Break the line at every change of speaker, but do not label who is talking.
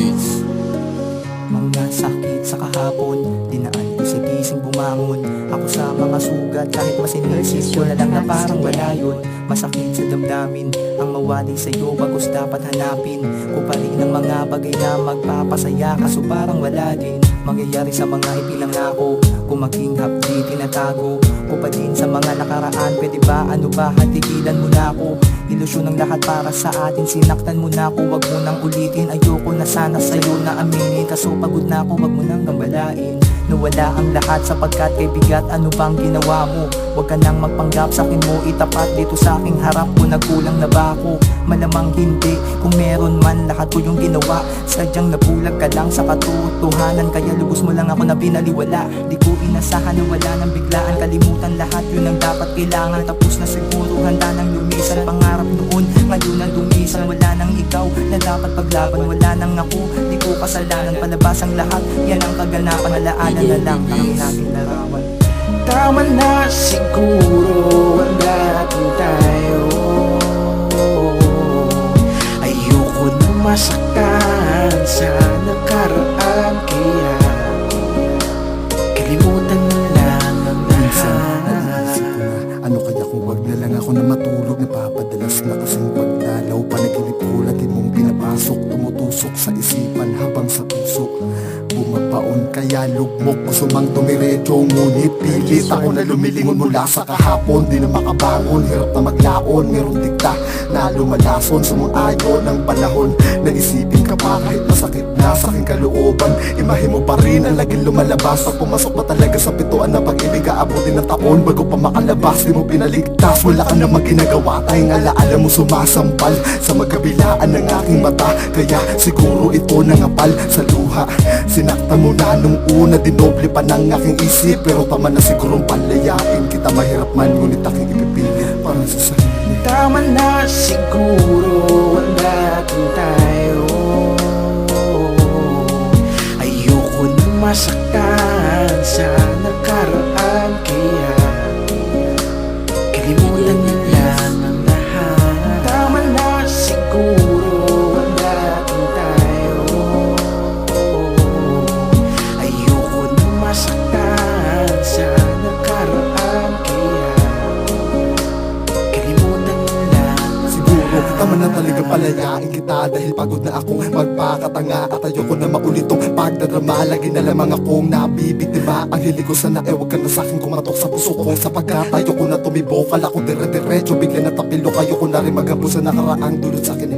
Beats.
Mga sakit sa kahapon, dinaan ko sa gising bumangon. Ako sa mga sugat, kahit masinisis ko na lang na parang wala yun. Masakit sa damdamin, ang mawalay sa'yo bagos dapat hanapin ko pa rin ang mga bagay na magpapasaya, kaso parang wala din mangyayari sa mga ipinangako ko. Maging hapdi, tinatago ko pa din sa mga nakaraan. Pwede ba, ano ba, hatigilan mo na ako. Ilusyon ng lahat para sa atin, sinaktan mo na ako, wag mo nang ulitin. Ayoko na sana sa'yo na aminin, kaso pagod na ako, wag mo nang gambalain. Nawala ang lahat sapagkat kay bigat, ano bang ginawa mo? Huwag ka nang magpanggap sa akin mo, itapat dito sa aking harap ko. Nagkulang na ba ako? Malamang hindi, kung meron man lahat ko yung ginawa. Sadyang nabulag ka lang sa katotohanan, kaya lubos mo lang ako na binaliwala. Di ko inasahan na wala nang biglaan, kalimutan lahat yun ang dapat kailangan. Tapos na siguro, handa nang lumisan, pangarap noon ngayon ang dumisan. Wala nang ikaw na dapat paglaban, wala nang ako, di ko kasalanan. Palabas ang lahat, yan ang kaganapan, alaanan na lang ang nating larawan.
Tama na siguro ang dating tayo. Ayoko na masaktan sa nakaraan, kaya kalimutan na lang ang lahat.
Naisip ko na, ano kaya kung wag na lang ako na matulog. Napapadalas na kasing pagdalaw, panaginip ko lagi mong pinapasok, tumutusok sa isipan habang sa puso bumabaon, kaya lugmok gusto mang tumiretso. Ngunit pilit ako na lumilingon mula sa kahapon. Di na makabangon, hirap na maglaon. Merong dikta na lumalason, sumang-ayon ng panahon. Naisipin ka pa kahit masakit na sa aking kalooban. Imahe mo pa rin ang laging lumalabas. Pag pumasok pa talaga sa pituan ng pag-ibig, aabutin ng taon bago pa makalabas. Di mo pinaligtas, wala ka namang ginagawa. Tayong alaala mo sumasampal sa magabilaan ng aking mata. Kaya siguro ito nangapal sa luha. Sinaktan mo na nung una, dinoble pa ng aking isip. Pero tama na sigurong palayain kita. Mahirap man, ngunit aking ipipilit para sa sarili.
Tama na siguro ang dating tayo. Ayoko na masaktan sa nakaraan, kaya kalimutan na lang ang lahat. Tama na siguro ang dating tayo. Ayoko na masaktan sa nakaraan, kaya kalimutan na lang.
Siguro tama na talaga palayain kita, dahil pagod na akong magpakatanga. At ayoko na maulit tong pagdadrama. Lagi na lamang akong nabibiktima. Ang hilig ko sana wag ka na sa'kin kumatok sa puso ko. Sapagkat ayoko na tumibok, kala ko dire-diretso bigla na tapilok. Ayoko na rin maghabol sa nakaraang dulot sa'kin